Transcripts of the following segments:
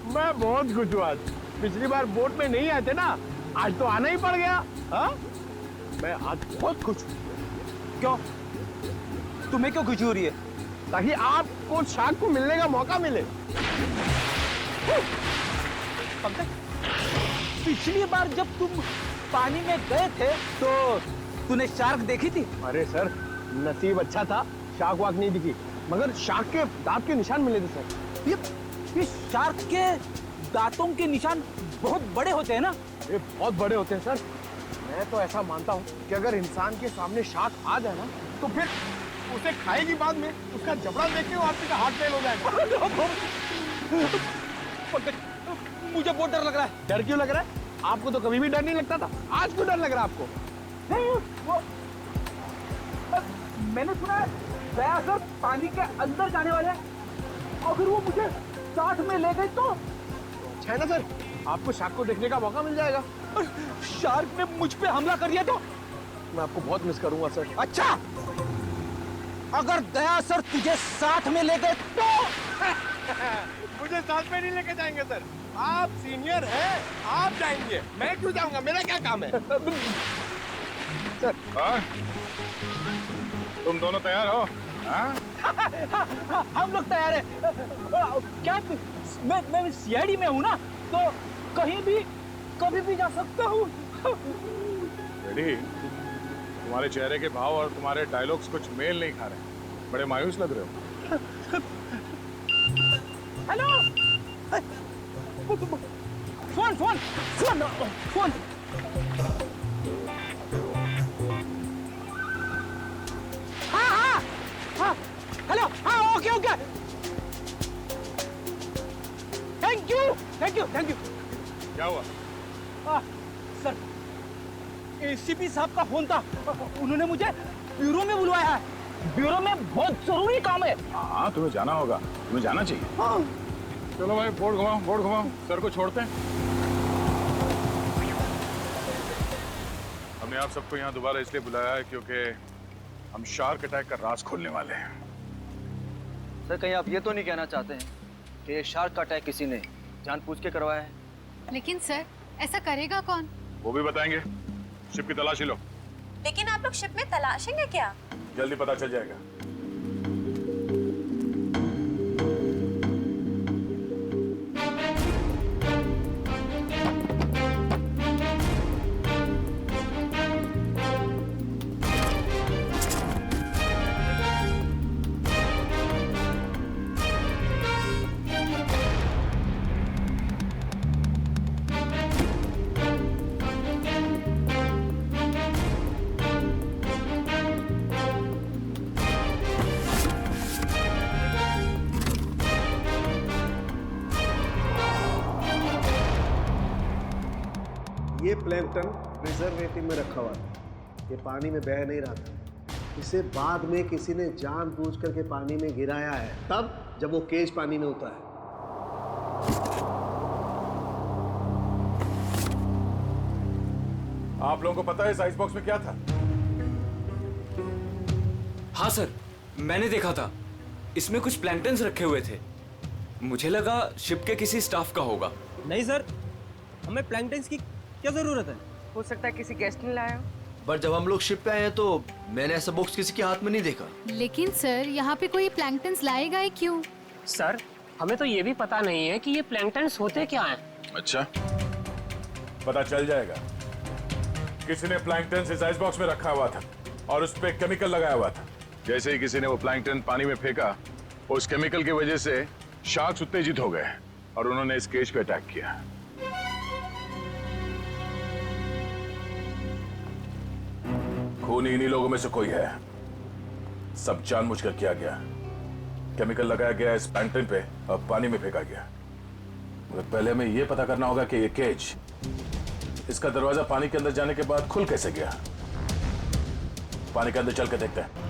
मैं बहुत खुश हूँ आज। पिछली बार बोट में नहीं आए थे ना, आज तो आना ही पड़ गया। हाँ, मैं आज बहुत खुश हूँ। क्यों? तुम्हें क्यों खुशी हो रही है? ताकि आपको शार्क को मिलने का मौका मिले। पिछली बार जब तुम पानी में गए थे तो तूने शार्क देखी थी? अरे सर, नसीब अच्छा था, शार्क वाक नहीं दिखी, मगर शार्क के दांत के निशान मिले थे सर। ये शार्क के दांतों के निशान बहुत बड़े होते हैं ना? ये बहुत बड़े होते हैं सर। मैं तो ऐसा मानता हूँ कि अगर इंसान के सामने शार्क आ जाए ना, तो फिर उसे खाएगी बाद में, उसका जबड़ा देख के वो आपका हार्ट फेल हो जाएगा। मुझे बहुत डर लग रहा है। डर क्यों लग रहा है? आपको तो कभी भी डर नहीं लगता था, आज क्यों डर लग रहा है आपको? नहीं, वो मैंने सुना है दया सर पानी के अंदर जाने वाले हैं। अगर वो मुझे साथ में ले गए तो? अच्छा है ना सर, आपको शार्क को देखने का मौका मिल जाएगा। शार्क ने मुझ पे हमला कर दिया तो? मैं आपको बहुत मिस करूंगा सर। अच्छा, अगर दया सर तुझे साथ में ले गए तो? मुझे साथ में नहीं लेके जाएंगे सर, आप सीनियर हैं, आप जाएंगे, मैं क्यों जाऊंगा, मेरा क्या काम है? सर, तुम दोनों तैयार हो? हम लोग तैयार हैं। क्या मैं सीआईडी में हूँ ना, तो कहीं भी कभी भी जा सकता हूँ। रेडी? तुम्हारे चेहरे के भाव और तुम्हारे डायलॉग्स कुछ मेल नहीं खा रहे, बड़े मायूस लग रहे हो। Hello, phone phone phone phone. हाँ, हेलो, हाँ, okay okay, thank you thank you thank you. क्या हुआ? सर, एसीपी साहब का फोन था, उन्होंने मुझे ब्यूरो में बुलवाया है। ब्यूरो में बहुत जरूरी काम है। हाँ, तुम्हें जाना होगा, तुम्हें जाना चाहिए। हाँ। चलो भाई, बोर्ड घुमाओ, सर को छोड़ते हैं। हमने आप सबको यहाँ दोबारा इसलिए बुलाया है क्योंकि हम शार्क अटैक का राज खोलने वाले हैं। सर, कहीं आप ये तो नहीं कहना चाहते हैं कि ये शार्क का अटैक किसी ने जानबूझ के करवाया है? लेकिन सर, ऐसा करेगा कौन? वो भी बताएंगे। शिप की तलाशी लो। लेकिन आप लोग शिप में तलाशेंगे क्या? जल्दी पता चल जाएगा। ये प्लैंकटन प्रिजर्वेटिव में रखा हुआ था, ये पानी में बह नहीं रहा था। इसे बाद में किसी ने जानबूझ करके पानी में गिराया है, तब जब वो केज पानी में होता है। आप लोगों को पता है इस आइस बॉक्स में क्या था? हाँ सर, मैंने देखा था, इसमें कुछ प्लैंकटन्स रखे हुए थे। मुझे लगा शिप के किसी स्टाफ का होगा। नहीं सर, हमें प्लैंकटन्स की क्या जरूरत है? हो सकता है किसी गेस्ट ने लाया हो। पर जब हम लोग शिप पे आए हैं तो मैंने ऐसा बॉक्स किसी के हाथ में नहीं देखा। लेकिन सर, यहाँ पे कोई प्लैंकटन्स लाएगा ही क्यों? सर, हमें तो ये भी पता नहीं है कि ये प्लैंकटन्स होते क्या हैं। अच्छा, पता चल जाएगा। किसी ने प्लैंकटन इस आइस बॉक्स में रखा हुआ था और उस पे केमिकल लगाया हुआ था। जैसे ही किसी ने वो प्लैंकटन पानी में फेंका, उस केमिकल की वजह से शार्क्स उत्तेजित हो गए और उन्होंने इस केज पे अटैक किया। खून इन्हीं लोगों में से कोई है। सब जानबूझकर किया गया। केमिकल लगाया गया इस प्लैंकटन पे और पानी में फेंका गया। मगर पहले हमें यह पता करना होगा कि ये केज, इसका दरवाजा पानी के अंदर जाने के बाद खुल कैसे गया। पानी के अंदर चल के देखते हैं।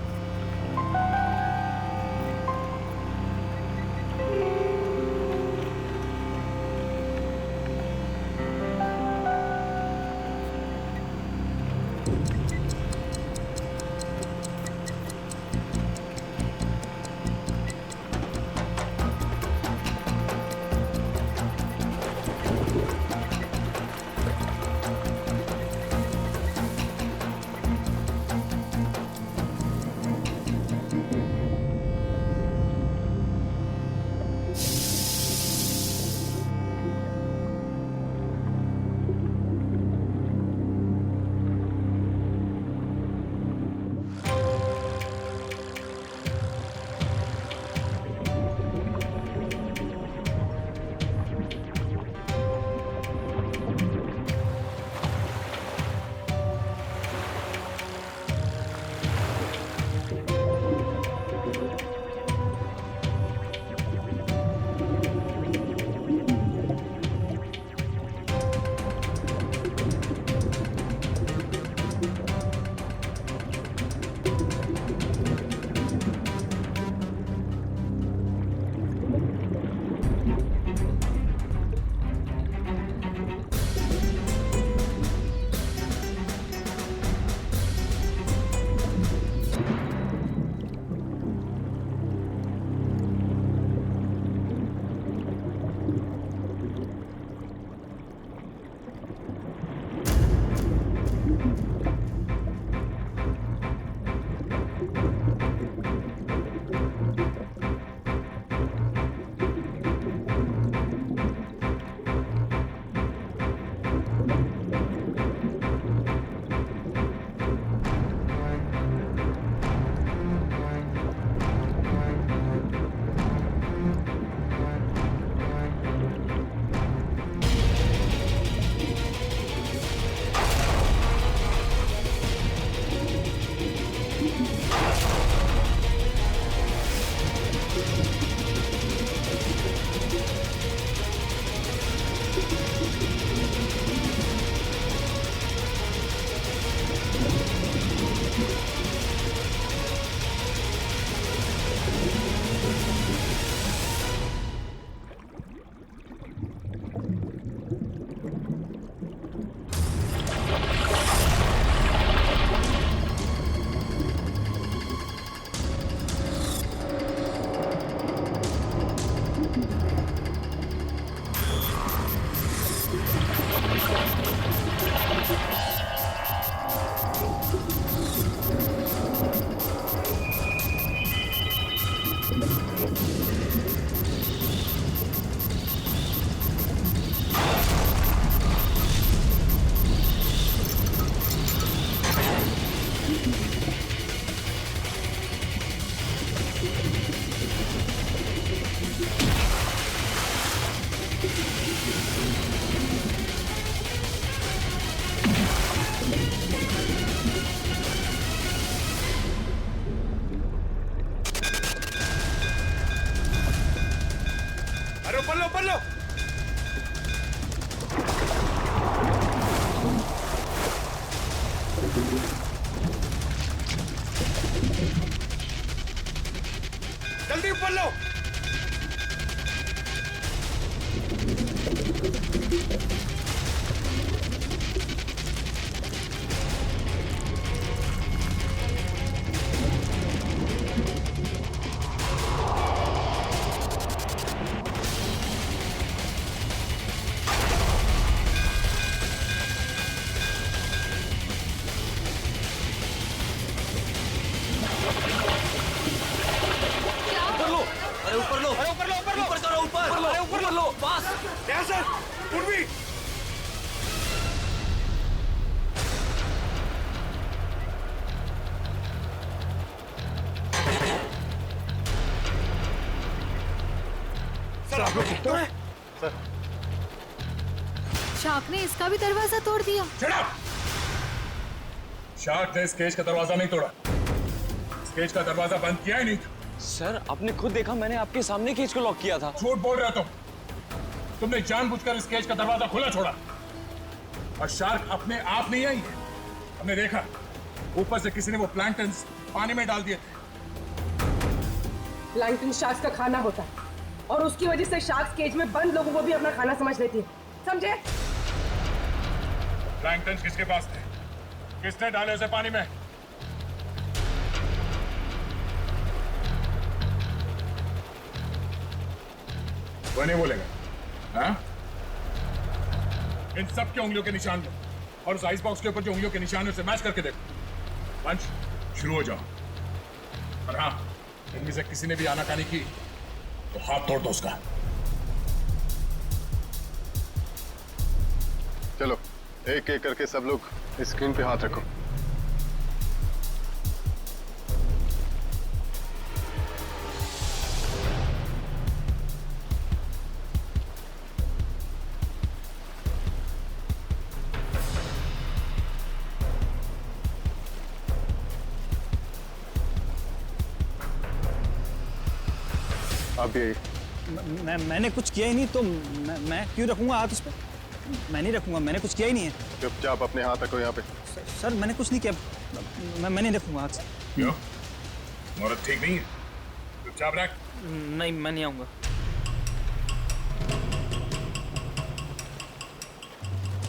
अरे ऊपर लो, ऊपर लो। जल्दी ऊपर लो। सर, उठ भी। सर आप लोग तो हैं? सर शार्क ने इसका भी दरवाजा तोड़ दिया। शार्क ने इस केज का दरवाजा नहीं तोड़ा, इस केज का दरवाजा बंद किया ही नहीं था। सर आपने खुद देखा, मैंने आपके सामने केज को लॉक किया था। झूठ बोल रहे हो तुमने जानबूझकर इस केज का दरवाजा खुला छोड़ा, और शार्क अपने आप नहीं आई है। हमने देखा ऊपर से किसी ने वो प्लैंक्टन्स पानी में डाल दिए थे। प्लैंकटन शार्क्स का खाना होता है और उसकी वजह से शार्क्स केज में बंद लोगों को भी अपना खाना समझ लेती है, समझे? प्लैंक्टन्स किसके पास थे? किसने डाले उसे पानी में? वो नहीं बोलेगा। हाँ? इन सब के उंगलियों के निशान लो और उस आइस बॉक्स के ऊपर जो उंगलियों के निशान है उसे मैच करके देखो। पंच शुरू हो जाओ। और हाँ, इनमें से किसी ने भी आनाकानी की तो हाथ तोड़ दो उसका। चलो एक एक करके सब लोग स्क्रीन पे हाथ रखो। आप भी मैंने कुछ किया ही नहीं, तो मैं क्यों रखूंगा हाथ उस पर? मैं नहीं रखूंगा, मैंने कुछ किया ही नहीं है। चुपचाप अपने हाथ रखो यहाँ पे। सर मैंने कुछ नहीं किया, मैं नहीं रखूंगा हाथ। क्यों? औरत ठीक नहीं है? चुपचाप रख। नहीं, मैं नहीं आऊंगा।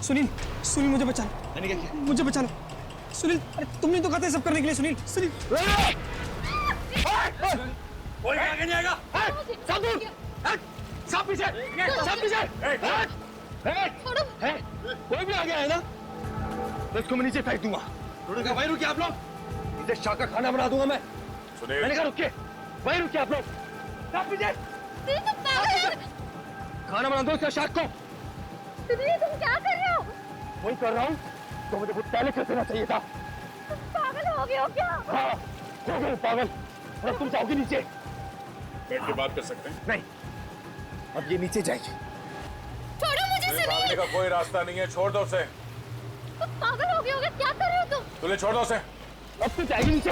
सुनील, सुनील मुझे बचा लो। मैंने क्या किया? मुझे बचा लो सुनील। अरे तुमने तो कहा था सब करने के लिए। सुनील, सुनील। कोई आगे नहीं आएगा। सब दूर। सब पीछे। सब पीछे। कोई भी आगे आए ना तो इसको मैं नीचे फेंक दूंगा। वहीं रुकिए आप लोग, इसे शार्क का खाना बना दूंगा मैं। सुनील, मैंने कहा रुकिए, वहीं रुकिए आप लोग। सब पीछे। खाना बना दो इसका शार्क को। तुम क्या कर रहे हो? वही कर रहा हूँ तो मुझे कुछ पहले कर देना चाहिए था। पागल हो गए हो क्या? हाँ, हो गए पागल। और तुम जाओगे नीचे। बैठ के बात कर सकते हैं? नहीं, अब ये नीचे जाएगी। छोड़ो मुझे सुनील। भागने का कोई रास्ता नहीं है, छोड़ दो उसे। तुम पागल हो गए हो क्या कर रहे हो तुम? तुझे छोड़ दो उसे। अब तो जाएगी नीचे।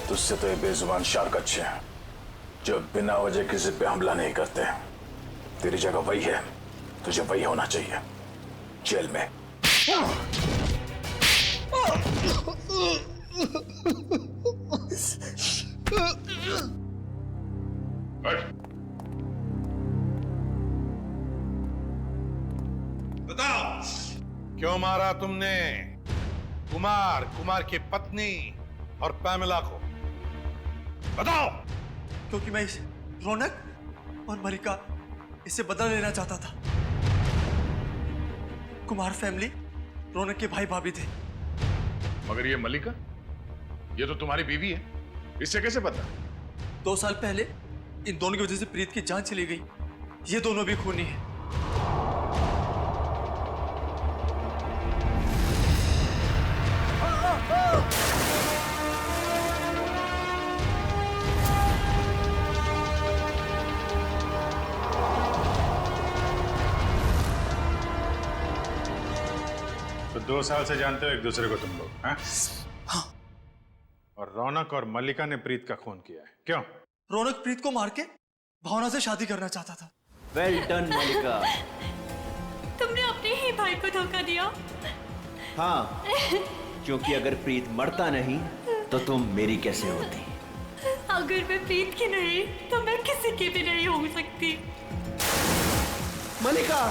तुझसे तो ये बेजुबान शार्क अच्छे हैं जो बिना वजह किसी पे हमला नहीं करते। तेरी जगह वही है, तुझे वही होना चाहिए, जेल में। बताओ क्यों मारा तुमने कुमार की पत्नी और पैमेला को? बताओ। क्योंकि मैं इस रौनक और मलिका इससे बदला लेना चाहता था। कुमार फैमिली रौनक के भाई भाभी थे। मगर ये मलिका, ये तो तुम्हारी बीवी है, इससे कैसे पता? 2 साल पहले इन दोनों की वजह से प्रीत की जान चली गई। ये दोनों भी खूनी हैं। तो 2 साल से जानते हो एक दूसरे को तुम लोग, हाँ? हाँ। और रौनक और मल्लिका ने प्रीत का खून किया है। क्यों? रौनक प्रीत को मार के भावना से शादी करना चाहता था। वेल डन मल्लिका। तुमने अपने ही भाई को धोखा दिया। हाँ, क्योंकि अगर प्रीत मरता नहीं तो तुम मेरी कैसे होती? अगर मैं प्रीत की नहीं तो मैं किसी की भी नहीं हो सकती। मल्लिका,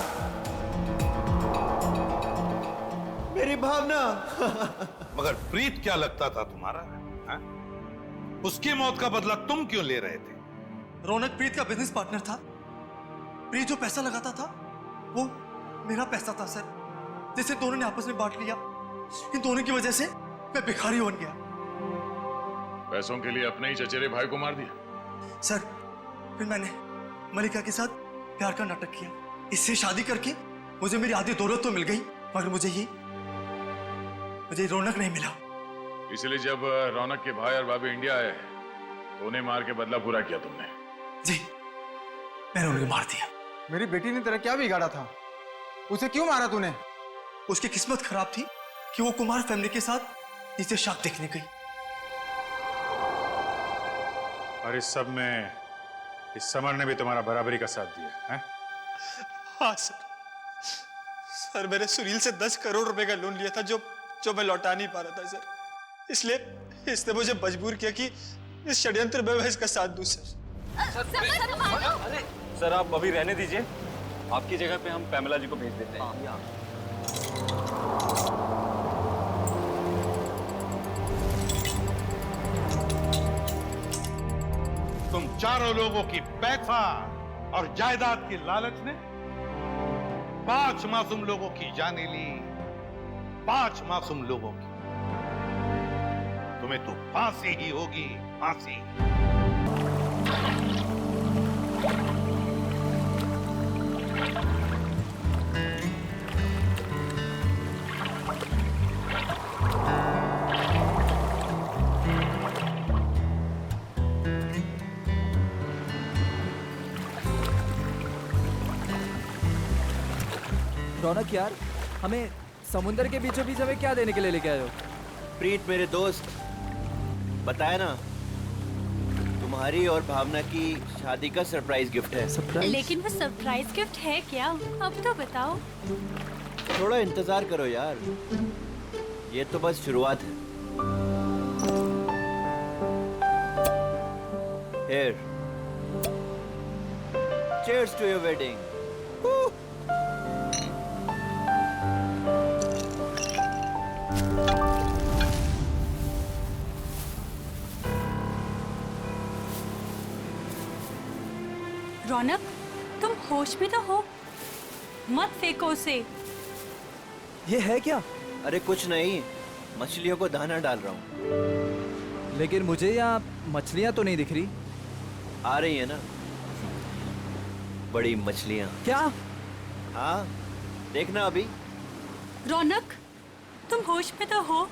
मेरी भावना। मगर प्रीत क्या लगता था तुम्हारा? हा? उसकी मौत का बदला तुम क्यों ले रहे थे? रौनक प्रीत का बिजनेस पार्टनर था। प्रीत जो पैसा लगाता था वो मेरा पैसा था सर, जिसे दोनों ने आपस में बांट लिया। इन दोनों की वजह से मैं भिखारी बन गया। पैसों के लिए अपने ही चचेरे भाई को मार दिया? सर, फिर मैंने मल्लिका के साथ प्यार का नाटक किया। इससे शादी करके मुझे मेरी आधी दौलत तो मिल गई, मगर मुझे रौनक नहीं मिला। इसलिए जब रौनक के भाई और भाभी इंडिया आए तो उन्हें मार के बदला पूरा किया तुमने? जी, मैंने उन्हें मार दिया। मेरी बेटी ने तेरा क्या बिगाड़ा था? उसे क्यों मारा तूने? उसकी किस्मत खराब थी कि वो कुमार फैमिली के साथ नीचे शाक देखने गई। और इस सब में इस समर ने भी तुम्हारा बराबरी का साथ दिया है? हाँ सर, मैंने सुनील से 10 करोड़ रुपए का लोन लिया था जो मैं लौटा नहीं पा रहा था सर। इसलिए इसने मुझे मजबूर किया कि इस षड्यंत्र में मैं इसका साथ दूं सर। सर आप अभी रहने दीजिए, आपकी जगह पे हम पैमेला जी को भेज देते हैं। तुम चारों लोगों की पैसा और जायदाद की लालच ने 5 मासूम लोगों की जानें ली। 5 मासूम लोगों की। तुम्हें तो फांसी ही होगी, फांसी। रौनक यार, हमें समुंदर के बीचों बीच हमें क्या देने के लिए लेके आए हो? प्रीत मेरे दोस्त, बताया ना, तुम्हारी और भावना की शादी का सरप्राइज गिफ्ट है। सरप्राइज? लेकिन वो सरप्राइज गिफ्ट है क्या? अब तो बताओ। थोड़ा इंतजार करो यार, ये तो बस शुरुआत है। Here. Cheers to your wedding. रौनक, तुम होश में तो हो? मत फेंको उसे। ये है क्या? अरे कुछ नहीं, मछलियों को दाना डाल रहा हूँ। लेकिन मुझे यहाँ मछलियाँ तो नहीं दिख रही। आ रही है ना, बड़ी मछलियाँ। क्या? हाँ, देखना अभी। रौनक, तुम होश में तो हो?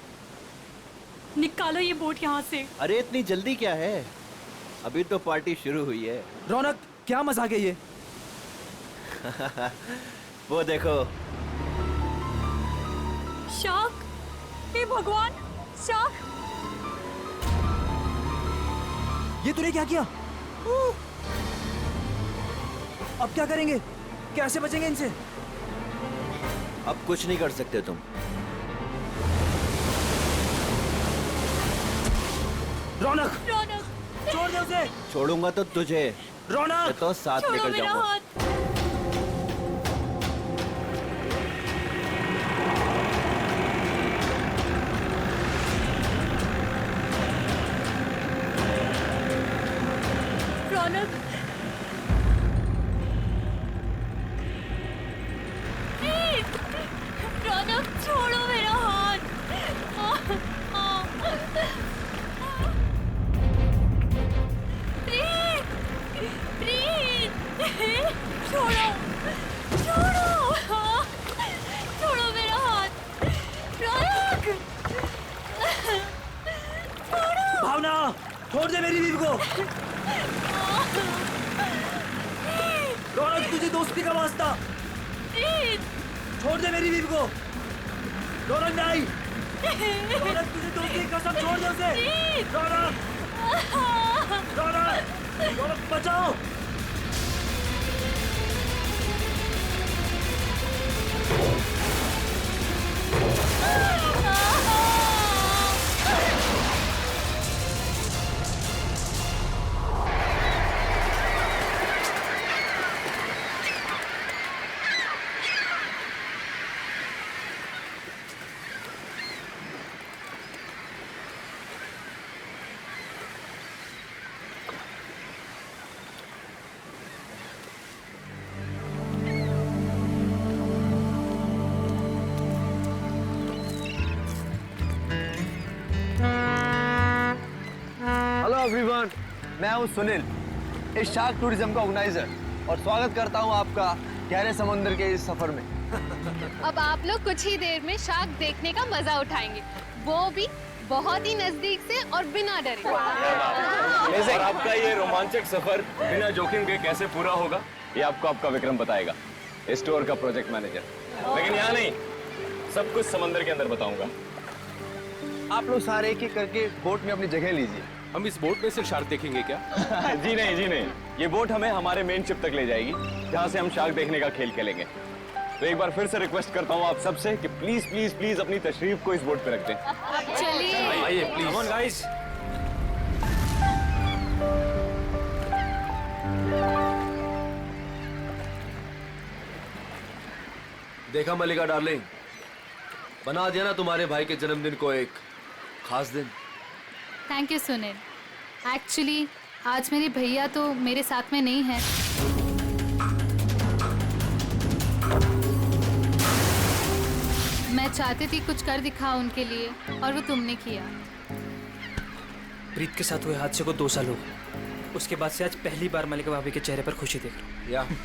निकालो ये बोट यहाँ से। अरे इतनी जल्दी क्या है, अभी तो पार्टी शुरू हुई है। रौनक, क्या मजाक है ये? वो देखो। शार्क, हे भगवान, शार्क। ये तूने क्या किया? अब क्या करेंगे? कैसे बचेंगे इनसे? अब कुछ नहीं कर सकते तुम। रौनक, रौनक, छोड़ दे उसे। छोड़ूंगा तो तुझे। रौनक, तो साथ छोड़ो लेकर मेरा जाऊंगा। हाथ। रौनक, रौनक, छोड़ो मेरा हाथ। प्रीत, प्रीत, छोड़ो, छोड़ो, छोड़ो मेरा हाथ। रौनक, छोड़ो। भावना, छोड़ दे मेरी बीवी को। रौनक, तुझे दोस्ती का वास्ता। प्रीत, छोड़ दे मेरी बीवी को। रौनक नहीं, रौनक तुझे दोस्ती की कसम छोड़ दे उसे। रौनक रौनक रौनक बचाओ। एवरीवन, मैं हूं सुनील, इस शार्क टूरिज्म का ऑर्गेनाइजर, और स्वागत करता हूं आपका गहरे समुद्र के इस सफर में। अब आप लोग कुछ ही देर में शार्क देखने का मजा उठाएंगे, वो भी बहुत ही नजदीक से और बिना डरे। और आपका ये रोमांचक सफर बिना जोखिम के कैसे पूरा होगा, ये आपको आपका विक्रम बताएगा, इस टूर का प्रोजेक्ट मैनेजर। लेकिन यहाँ नहीं, सब कुछ समंदर के अंदर बताऊंगा। आप लोग सारे एक एक करके बोट में अपनी जगह लीजिए। हम इस बोट में से शार्क देखेंगे क्या? जी नहीं, ये बोट हमें हमारे मेन शिप तक ले जाएगी, जहाँ से हम शार्क देखने का खेल खेलेंगे। तो एक बार फिर से रिक्वेस्ट करता हूँ आप सबसे कि प्लीज प्लीज प्लीज अपनी तशरीफ को इस बोट पे रख दें। चलिए आइए प्लीज। Come on guys. देखा मलिका डार्लिंग, बना दिया ना तुम्हारे भाई के जन्मदिन को एक खास दिन। Thank you Sunil. एक्चुअली आज मेरे भैया तो मेरे साथ में नहीं है। मैं चाहती थी कुछ कर दिखाऊं उनके लिए, और वो तुमने किया। प्रीत के साथ हुए हादसे को 2 साल हो गए। उसके बाद से आज पहली बार मलिका भाभी के चेहरे पर खुशी देख रहा हूँ।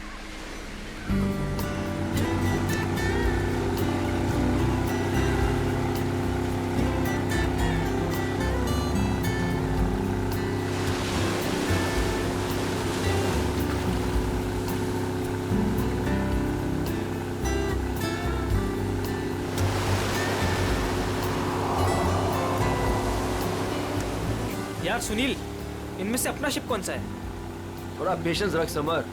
यार सुनील, इनमें से अपना शिप कौन सा है? थोड़ा पेशेंस रख समर,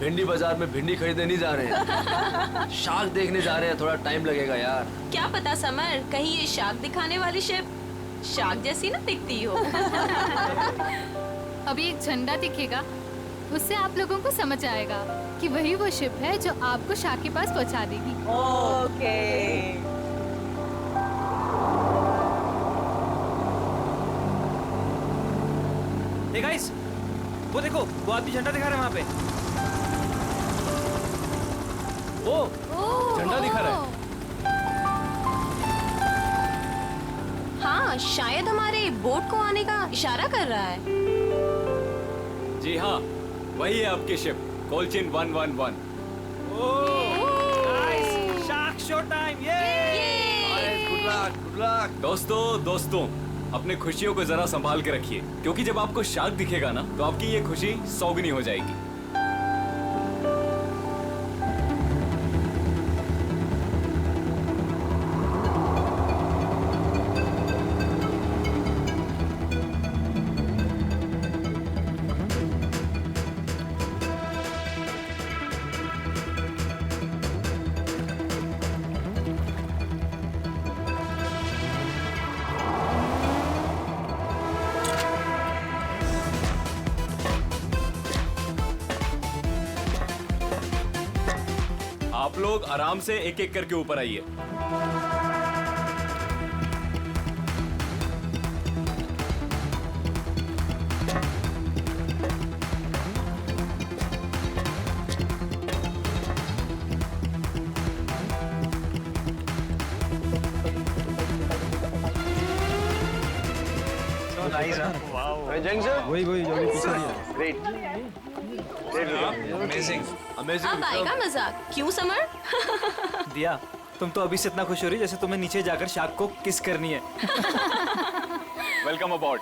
भिंडी बाजार में भिंडी खरीदने नहीं जा रहे हैं, शार्क देखने जा रहे हैं, थोड़ा टाइम लगेगा यार। क्या पता समर, कहीं ये शार्क दिखाने वाली शिप शार्क जैसी ना दिखती हो। अभी एक झंडा दिखेगा, उससे आप लोगों को समझ आएगा कि वही वो शिप है जो आपको शार्क के पास पहुंचा देगी। ओके। हे गाइस, वो देखो, वो आदमी झंडा दिखा रहा है वहाँ पे। ओ, झंडा दिखा रहा है। हाँ, शायद हमारे बोट को आने का इशारा कर रहा है। जी हाँ, वही है आपकी शिप, कोलचिन 111। Nice, shark show time. Good luck, good luck. दोस्तों, अपने खुशियों को जरा संभाल के रखिए, क्योंकि जब आपको शार्क दिखेगा ना, तो आपकी ये खुशी 100 गुनी हो जाएगी। आप लोग आराम से एक एक करके ऊपर आइए। वही जो अभी पीछे दिया। Great, amazing. अब आएगा मजाक, क्यों समर? दिया, तुम तो अभी से इतना खुश हो रही जैसे तुम्हें नीचे जाकर शार्क को किस करनी है। वेलकम अबॉर्ड।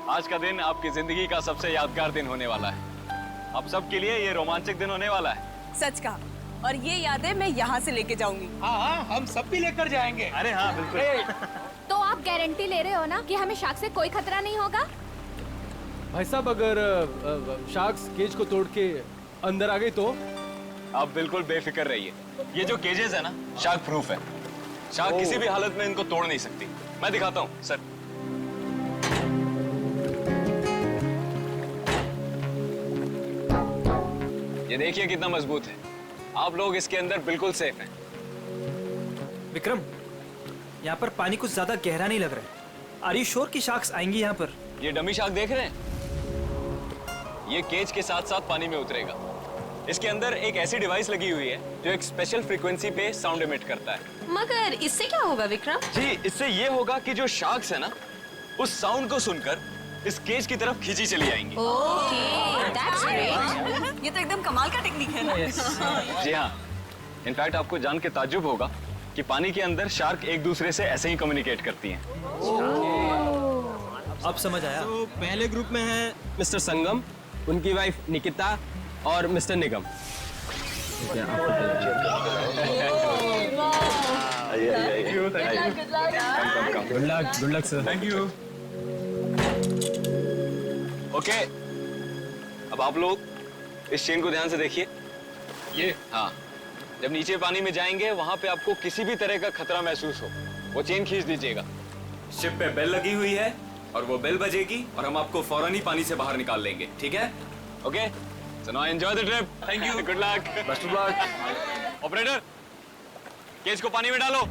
आज का दिन आपकी जिंदगी का सबसे यादगार दिन होने वाला है। आप सब के लिए ये रोमांचक दिन होने वाला है। सच कहा, और ये यादें मैं यहाँ से लेके जाऊंगी। हाँ हाँ, हम सब भी लेकर जाएंगे। अरे हाँ बिल्कुल। तो आप गारंटी ले रहे हो ना कि हमें शार्क से कोई खतरा नहीं होगा? भाई साहब अगर शार्क्स केज को तोड़ के अंदर आ गई तो? आप बिल्कुल बेफिक्र रहिए, ये जो केजेस है ना शार्क प्रूफ है। शार्क किसी भी हालत में इनको तोड़ नहीं सकती। मैं दिखाता हूँ सर। ये देखिए कितना मजबूत है। आप लोग इसके अंदर बिल्कुल सेफ हैं। विक्रम, यहाँ पर पानी कुछ ज्यादा गहरा नहीं लग रहा है। आर यू श्योर कि शार्क्स आएंगी यहाँ पर? ये डमी शार्क देख रहे हैं? ये केज के साथ साथ पानी में उतरेगा। इसके अंदर एक ऐसी डिवाइस लगी हुई है जो एक स्पेशल फ्रीक्वेंसी पे साउंड एमिट करता है। मगर इससे क्या होगा विक्रम? जी, इससे ये होगा कि जो शार्क्स है ना, उस साउंड को सुनकर इस केज की तरफ खींची चली आएंगी। Okay, that's great. ये तो एकदम कमाल का टेक्निक है ना? जी हाँ, इनफैक्ट आपको जान के ताज्जुब होगा कि पानी के अंदर शार्क एक दूसरे से ऐसे ही कम्युनिकेट करती हैं। अब समझ आया। तो पहले ग्रुप में है मिस्टर संगम, उनकी वाइफ निकिता और mister Nigam. Good luck sir. Thank you. Okay, अब आप लोग इस चेन को ध्यान से देखिए। ये हाँ, जब नीचे पानी में जाएंगे वहां पे आपको किसी भी तरह का खतरा महसूस हो, वो चेन खींच दीजिएगा। शिप पे बेल लगी हुई है और वो बेल बजेगी और हम आपको फौरन ही पानी से बाहर निकाल लेंगे, ठीक है? Okay, so now enjoy the trip. Thank you, good luck, best of luck. Operator, cage को पानी में डालो।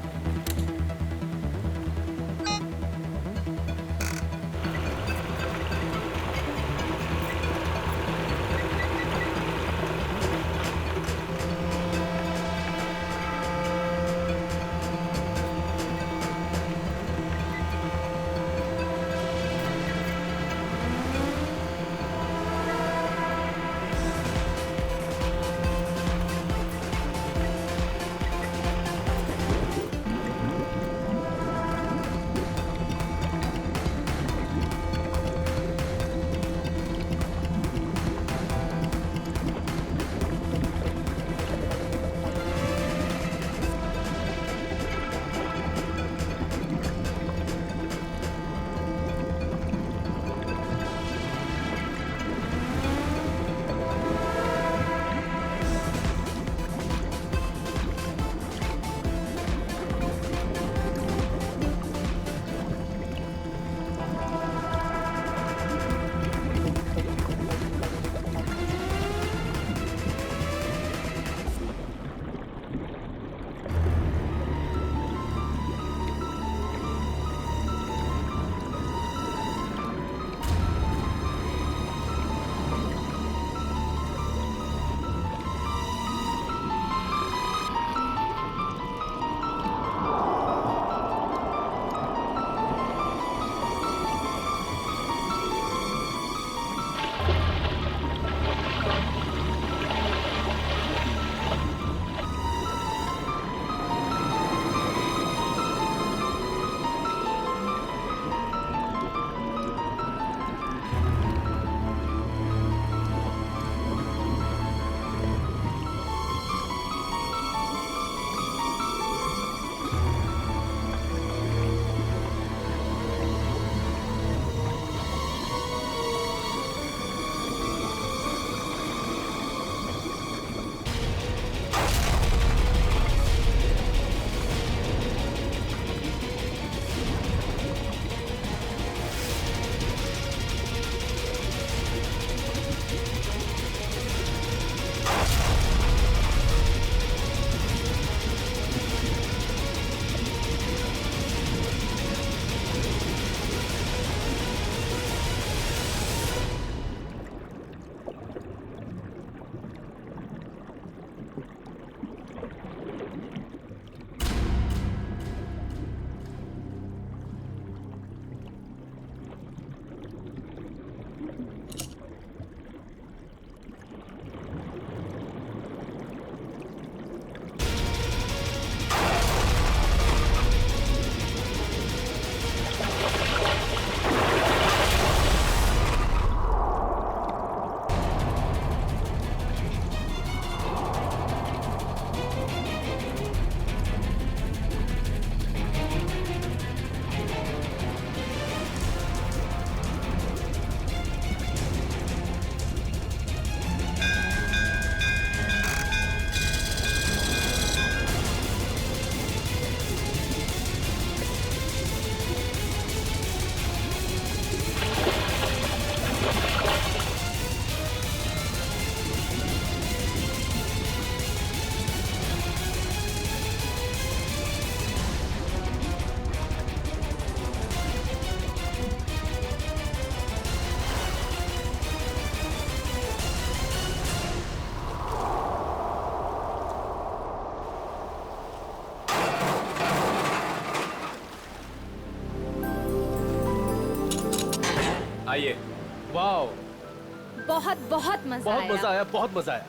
बहुत बहुत मजा बहुत आया। मजा आया, बहुत मजा आया।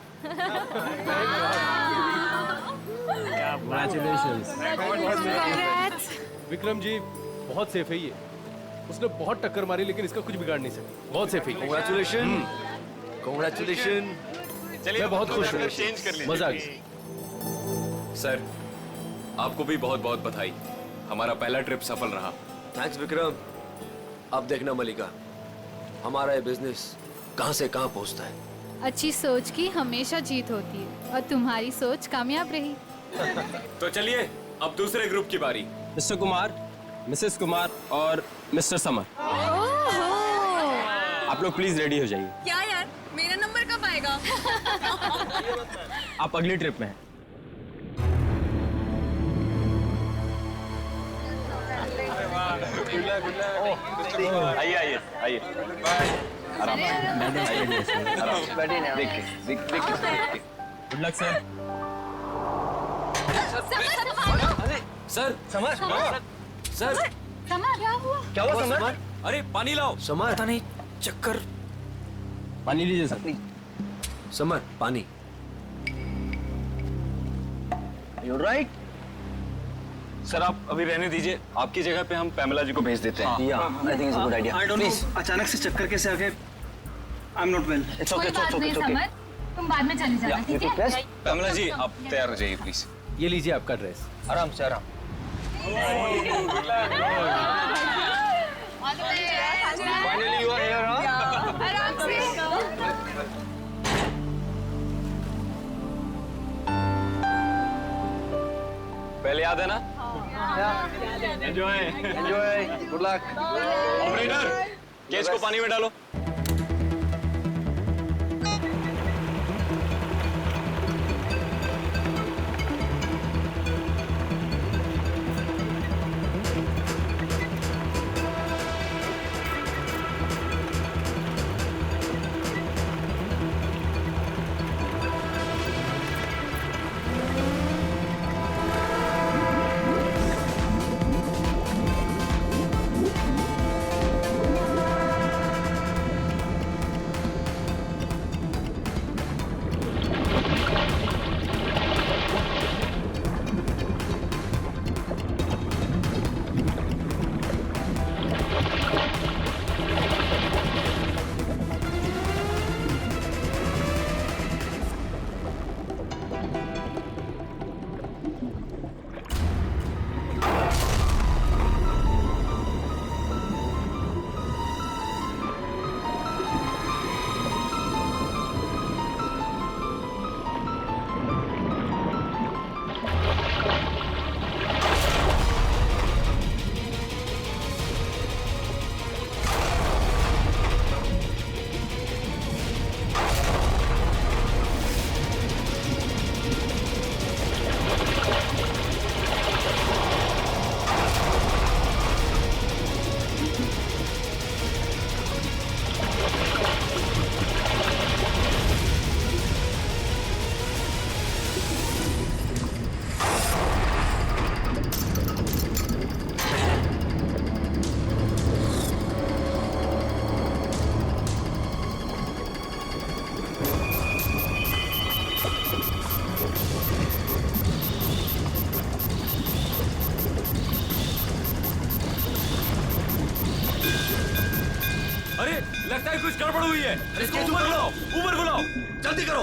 विक्रम जी बहुत सेफ है ये। उसने बहुत टक्कर मारी लेकिन इसका कुछ बिगाड़ नहीं सकता। बहुत सेफ है। Congratulations. Congratulations. मैं बहुत खुश हूँ। चेंज कर लें। मजा आ गया। सर, आपको भी बहुत बहुत बधाई। हमारा पहला ट्रिप सफल रहा। थैंक्स विक्रम। अब देखना मलिका, हमारा ये बिजनेस कहां से कहां पहुंचता है। अच्छी सोच की हमेशा जीत होती है और तुम्हारी सोच कामयाब रही। तो चलिए अब दूसरे ग्रुप की बारी। मिस्टर कुमार, मिसेस कुमार और मिस्टर समर, आप लोग प्लीज रेडी हो जाइए। क्या यार, मेरा नंबर कब आएगा? आप अगली ट्रिप में हैं। आइए आइए आइए। आराम good luck sir. Sir summer, sir summer क्या हुआ? क्या हुआ समर? अरे पानी लाओ। समर, पता नहीं, चक्कर। पानी लीजिए सर। समर पानी। You're right. सर आप अभी रहने दीजिए, आपकी जगह पे हम पैमेला जी को भेज देते हैं। I think it's a good idea. I don't know, अचानक से चक्कर कैसे आ गए। I am not well. कोई बात नहीं समर, तुम बाद में चले जाना, ठीक है? पैमेला जी आप तैयार हो जाइए प्लीज। ये लीजिए आपका ड्रेस। आराम से आराम। Finally you are here. आराम से। पहले याद है ना? Enjoy enjoy, good luck. Operator, cage को पानी में डालो। लगता है कुछ गड़बड़ हुई है। इसको ऊपर बुलाओ, ऊपर बुलाओ, जल्दी करो।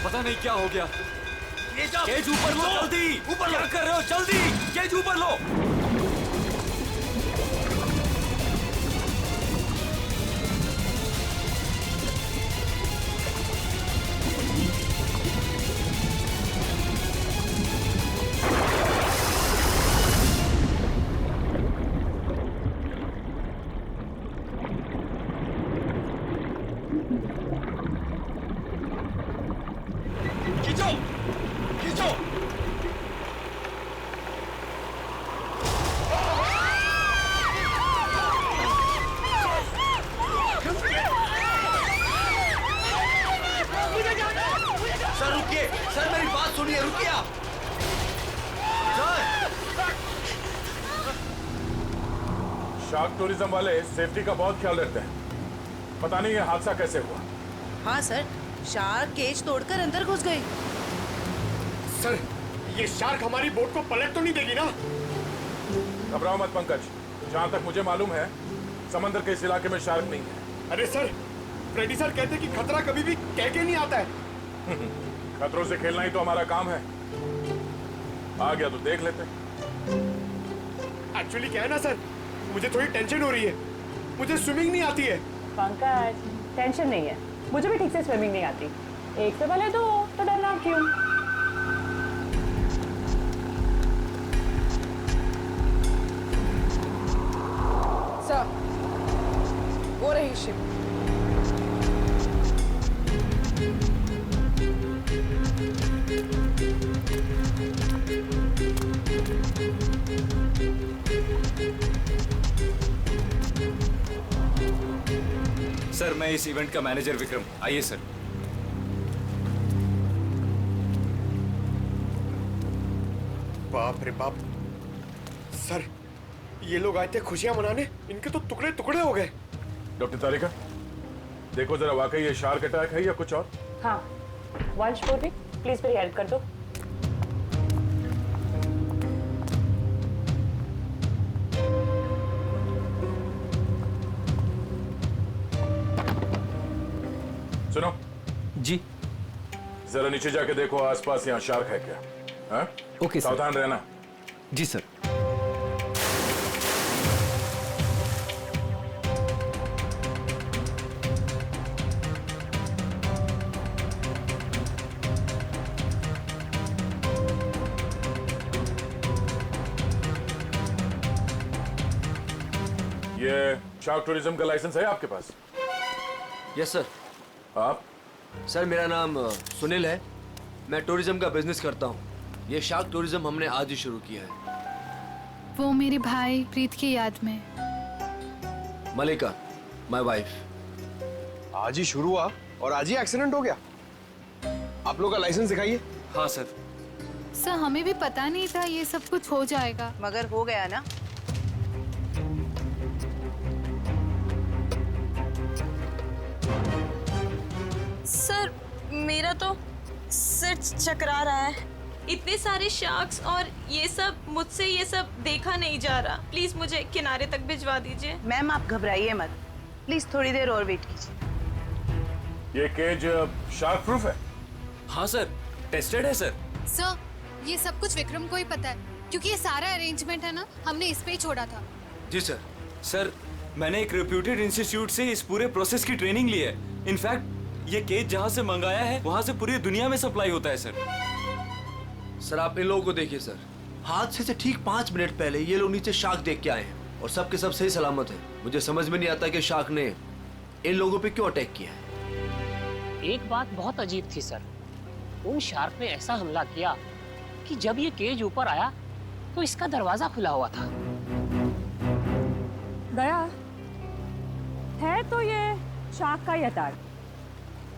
पता नहीं क्या हो गया। केज ऊपर लो, जल्दी। ऊपर क्या कर रहे हो? जल्दी केज ऊपर लो। शार्क टूरिज्म वाले सेफ्टी का बहुत ख्याल रखते हैं। पता नहीं ये हादसा कैसे हुआ। हाँ सर, शार्क केज तोड़कर अंदर घुस गए। सर, ये शार्क हमारी बोट को पलट तो नहीं देगी ना? घबराओ मत पंकज, जहाँ तक मुझे मालूम है समंदर के इस इलाके में शार्क नहीं है। अरे सर, फ्रेडी सर कहते हैं कि खतरा कभी भी कह के नहीं आता है। खतरों से खेलना ही तो हमारा काम है। आ गया तो देख लेते। एक्चुअली क्या है ना सर, मुझे थोड़ी टेंशन हो रही है। मुझे स्विमिंग नहीं आती है। पंकज, टेंशन नहीं है, मुझे भी ठीक से स्विमिंग नहीं आती। एक से भले दो, तो डरना क्यों? सर, वो रही शिप। सर, मैं इस इवेंट का मैनेजर विक्रम। आइए सर। बाप रे बाप सर, ये लोग आए थे खुशियां मनाने, इनके तो टुकड़े टुकड़े हो गए। डॉक्टर तारिका, देखो जरा वाकई ये शार्क अटैक है या कुछ और। हाँ, वंश पूर्वी, प्लीज मेरी हेल्प कर दो। सुनो जी, जरा नीचे जाके देखो आसपास यहाँ शार्क है क्या। हाँ? Okay sir. सावधान रहना। जी सर। ये शार्क टूरिज्म का लाइसेंस है आपके पास? Yes sir. आप? सर, मेरा नाम सुनील है। मैं टूरिज्म का बिजनेस करता हूँ। ये शार्क टूरिज्म हमने आज ही शुरू किया है। वो मेरे भाई प्रीत की याद में। मलिका, माय वाइफ। आज ही शुरू हुआ और आज ही एक्सीडेंट हो गया। आप लोग का लाइसेंस दिखाइए। हाँ सर। सर, हमें भी पता नहीं था ये सब कुछ हो जाएगा। मगर हो गया ना। सर, मेरा तो सिर चकरा रहा है। इतने सारे शार्क्स और ये सब, मुझसे ये सब देखा नहीं जा रहा। प्लीज मुझे किनारे तक भिजवा दीजिए। मैम, आप घबराइए मत, प्लीज थोड़ी देर और वेट कीजिए। ये केज शार्क प्रूफ है? हाँ सर, टेस्टेड है सर। सर, ये सब कुछ विक्रम को ही पता है, क्योंकि ये सारा अरेंजमेंट है ना, हमने इस पे ही छोड़ा था। जी सर। सर, मैंने एक रेप्यूटेड इंस्टीट्यूट से इस पूरे प्रोसेस की ट्रेनिंग ली है। इनफैक्ट ये केज जहाँ से मंगाया है वहाँ से पूरी दुनिया में सप्लाई होता है सर। सर, आप इन लोगों को देखिए सर। हादसे से ठीक 5 मिनट पहले ये लोग नीचे शार्क देख के आए हैं और सबके सब सही सलामत है। मुझे समझ में नहीं आता कि शार्क ने इन लोगों पे क्यों अटैक किया है। एक बात बहुत अजीब थी सर, उन शार्क ने ऐसा हमला किया कि जब ये केज ऊपर आया तो इसका दरवाजा खुला हुआ था। गया है तो ये शार्क का ही अटैक,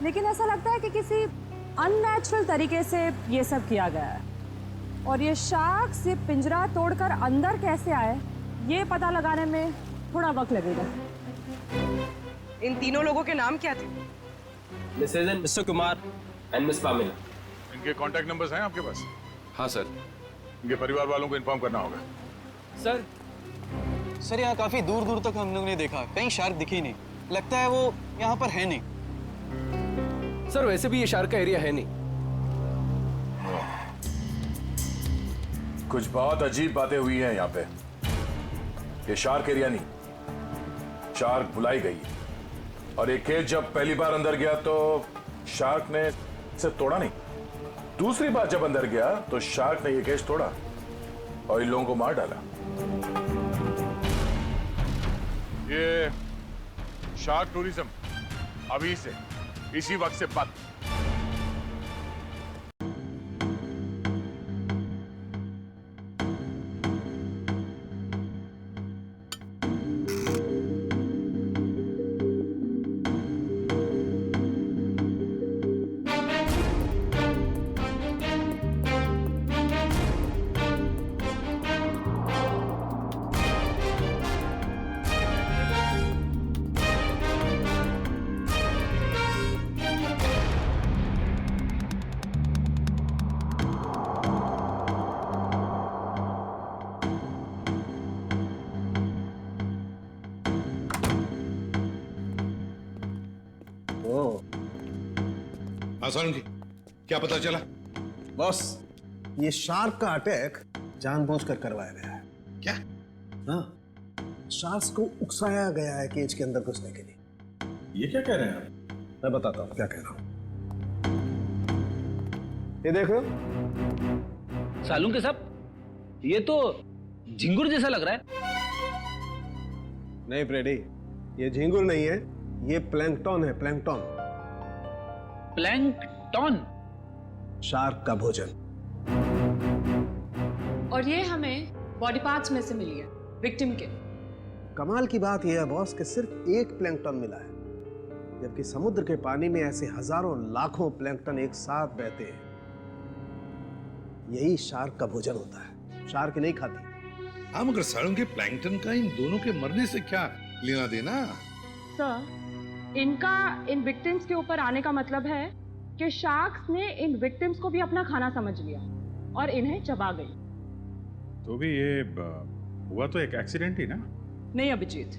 लेकिन ऐसा लगता है कि किसी अननेचुरल तरीके से ये सब किया गया है। और ये शार्क से पिंजरा तोड़कर अंदर कैसे आए, ये पता लगाने में थोड़ा वक्त लगेगा। इन तीनों लोगों के नाम क्या थे? Mrs and Mr Kumar and Miss Pamela. इनके कांटेक्ट नंबर्स हैं आपके पास? हाँ सर। इनके परिवार वालों को इन्फॉर्म करना होगा। सर, यहाँ काफी दूर दूर तक हम लोग ने देखा, कहीं शार्क दिखी नहीं। लगता है वो यहाँ पर है नहीं। सर, वैसे भी ये शार्क का एरिया है नहीं। कुछ बहुत अजीब बातें हुई हैं यहाँ पे। ये शार्क एरिया नहीं, शार्क बुलाई गई। और ये केज जब पहली बार अंदर गया तो शार्क ने इसे तोड़ा नहीं। दूसरी बार जब अंदर गया तो शार्क ने ये केज तोड़ा और इन लोगों को मार डाला। ये शार्क टूरिज्म अभी से इसी वक्त से बंद। हाँ सारंगी, क्या पता चला? बॉस, ये शार्क का अटैक जानबूझकर करवाया गया है। क्या? हाँ, शार्क्स को उकसाया गया है केज के अंदर घुसने के लिए। ये क्या कह रहे हैं आप? मैं बताता हूँ क्या कह रहा हूँ। ये देखो, सालून के साहब, ये तो झिंगुर जैसा लग रहा है। नहीं फ्रेडी, ये झिंगुर नहीं है, ये प्लैंकटन है, प्लैंकटन। प्लैंकटन? शार्क का भोजन। और ये हमें बॉडी पार्ट्स में से मिली है, विक्टिम के। कमाल की बात यह है बॉस कि सिर्फ एक प्लैंकटन मिला है, जबकि समुद्र के पानी में ऐसे हजारों लाखों प्लैंकटन एक साथ बहते हैं। यही शार्क का भोजन होता है। शार्क नहीं खाती। हाँ, मगर सारंगी, प्लैंकटन का इन दोनों के मरने से क्या लेना देना? सर, इनका इन विक्टिम्स के ऊपर आने का मतलब है कि शार्क्स ने इन विक्टिम्स को भी अपना खाना समझ लिया और इन्हें चबा गई। तो भी ये हुआ तो एक एक्सीडेंट ही ना? नहीं अभिजीत,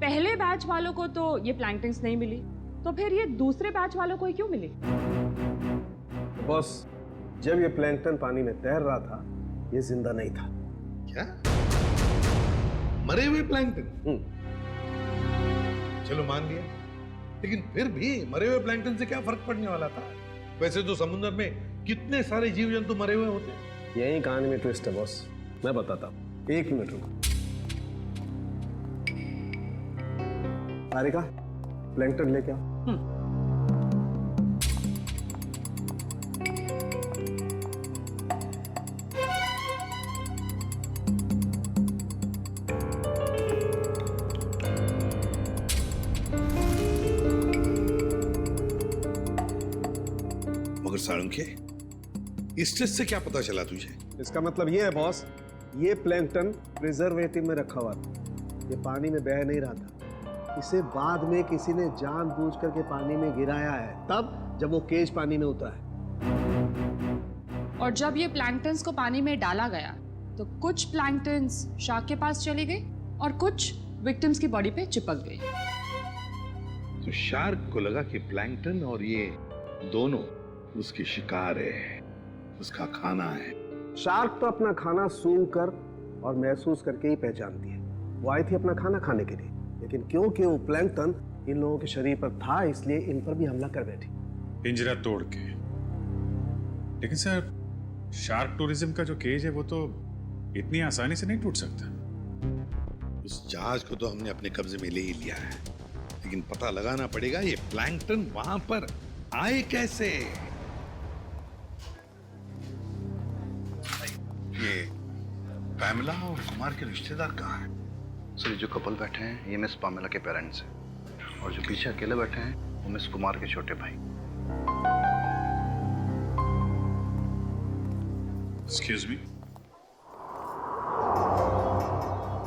पहले बैच वालों को तो ये प्लैंकटन्स नहीं मिली, तो फिर ये दूसरे बैच वालों को ही क्यों मिली? बॉस, जब ये प्लैंकटन पानी में तैर रहा था, ये जिंदा नहीं था। क्या? मरे हुए प्लैंकटन? चलो मान लिया, लेकिन फिर भी मरे हुए प्लैंकटन से क्या फर्क पड़ने वाला था? वैसे तो समुद्र में कितने सारे जीव जंतु मरे हुए होते हैं। यही कहानी में ट्विस्ट है बॉस, मैं बताता हूँ। 1 मिनट रुको। हारिका, प्लैंकटन लेके आओ। मगर सारंगी, इस टेस्ट से क्या पता चला तुझे? इसका मतलब ये है बॉस, ये प्लैंकटन प्रिजर्वेटिव में रखा हुआ था। ये पानी में बह नहीं रहा था। इसे बाद में किसी ने जानबूझ करके पानी में गिराया है, तब जब वो केज पानी में उतरा है। और जब ये प्लैंकटन्स को पानी में डाला गया, तो कुछ प्लैंकटन्स शार्क के पास चली गई और कुछ विक्टिम्स की बॉडी पे चिपक गई। तो शार्क को लगा कि प्लैंकटन और ये दोनों उसकी शिकार है, उसका खाना है। शार्क तो अपना खाना सूंघ कर और महसूस करके ही पहचानती है। वो आई थी अपना खाना खाने के लिए, लेकिन क्योंकि वो प्लैंकटन इन लोगों के शरीर पर था, इसलिए इन पर भी हमला कर बैठी। पिंजरा तोड़ के। लेकिन सर, शार्क टूरिज्म का जो केज है वो तो इतनी आसानी से नहीं टूट सकता। उस जहाज को तो हमने अपने कब्जे में ले ही लिया है, लेकिन पता लगाना पड़ेगा ये प्लैंकटन वहां पर आए कैसे। ये पैमेला और कुमार के रिश्तेदार कहाँ हैं? सर, जो कपल बैठे हैं ये मिस पामेला के पेरेंट्स हैं, और जो पीछे अकेले बैठे हैं वो मिस कुमार के छोटे भाई। Excuse me.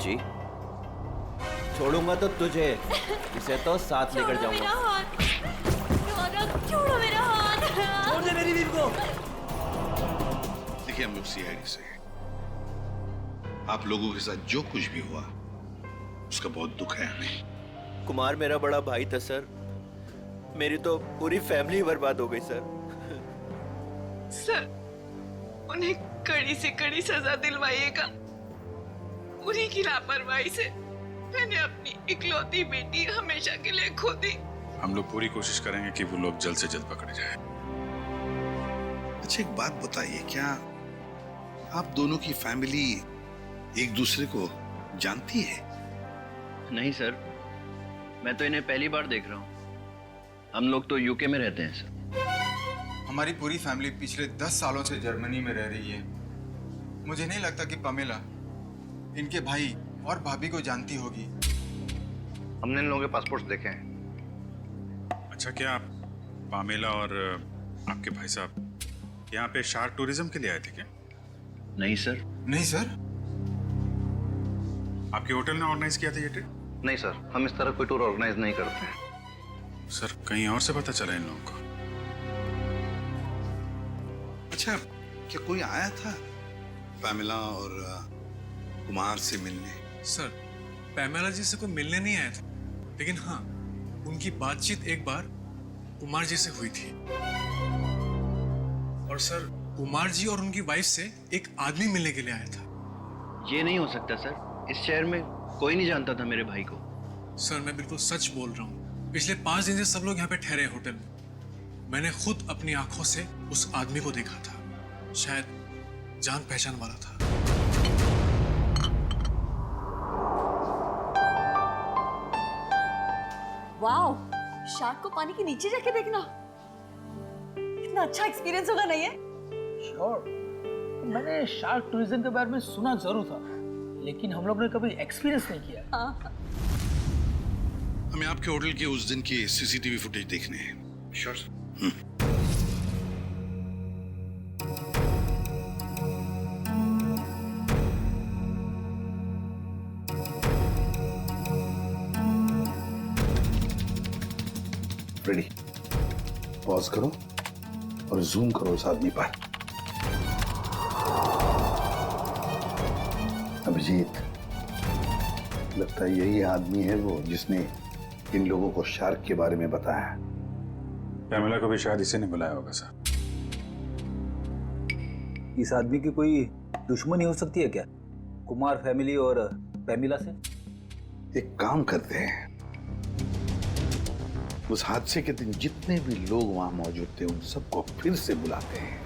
जी, छोड़ूंगा तो तुझे, इसे तो साथ लेकर जाऊंगा। छोड़ो मेरा हाथ। छोड़ दे मेरी बीवी को। देखिए, हम लोग सीआईडी से, आप लोगों के साथ जो कुछ भी हुआ उसका बहुत दुख है हमें। कुमार मेरा बड़ा भाई था सर, मेरी तो पूरी फैमिली बर्बाद हो गई सर। सर, उन्हें कड़ी से कड़ी सजा दिलवाइएगा। उन्हीं की लापरवाही से मैंने अपनी इकलौती बेटी हमेशा के लिए खो दी। हम लोग पूरी कोशिश करेंगे कि वो लोग जल्द से जल्द पकड़े जाए। अच्छा, एक बात बताइए, क्या आप दोनों की फैमिली एक दूसरे को जानती है? नहीं सर, मैं तो इन्हें पहली बार देख रहा हूँ। हम लोग तो यूके में रहते हैं सर। हमारी पूरी फैमिली पिछले 10 सालों से जर्मनी में रह रही है। मुझे नहीं लगता कि पमेला इनके भाई और भाभी को जानती होगी। हमने इन लोगों के पासपोर्ट देखे हैं। अच्छा, क्या आप पामेला और आपके भाई साहब यहाँ पे शार्क टूरिज्म के लिए आए थे क्या? नहीं सर। नहीं सर? आपके होटल ने ऑर्गेनाइज किया था ये ट्रिप? नहीं सर, हम इस तरह कोई टूर ऑर्गेनाइज नहीं करते हैं। सर, कहीं और से पता चला इन लोगों को? अच्छा, क्या कोई आया था पैमेला और कुमार से मिलने? सर, पैमेला जी से कोई मिलने नहीं आया था, लेकिन हाँ, उनकी बातचीत एक बार कुमार जी से हुई थी। और सर, कुमार जी और उनकी वाइफ से एक आदमी मिलने के लिए आया था। ये नहीं हो सकता सर, इस शहर में कोई नहीं जानता था मेरे भाई को। सर, मैं बिल्कुल सच बोल रहा हूँ। पिछले 5 दिन से सब लोग यहाँ पे ठहरे हैं होटल में। मैंने खुद अपनी आंखों से उस आदमी को देखा था। शायद जान पहचान वाला था। वाओ, शार्क को पानी के नीचे जाके देखना कितना अच्छा एक्सपीरियंस होगा, नहीं है? श्योर। मैंने शार्क टूरिज्म के बारे में सुना जरूर था, लेकिन हम लोग ने कभी एक्सपीरियंस नहीं किया। हाँ। हमें आपके होटल के उस दिन की सीसीटीवी फुटेज देखने हैं। श्योर। रेडी, पॉज करो और जूम करो उस आदमी पर। अभिजीत, लगता है यही आदमी है वो जिसने इन लोगों को शार्क के बारे में बताया। पैमेला को भी शायद इसी ने बुलाया होगा सर। इस आदमी की कोई दुश्मनी हो सकती है क्या, कुमार फैमिली और पैमिला से? एक काम करते हैं, उस हादसे के दिन जितने भी लोग वहां मौजूद थे उन सबको फिर से बुलाते हैं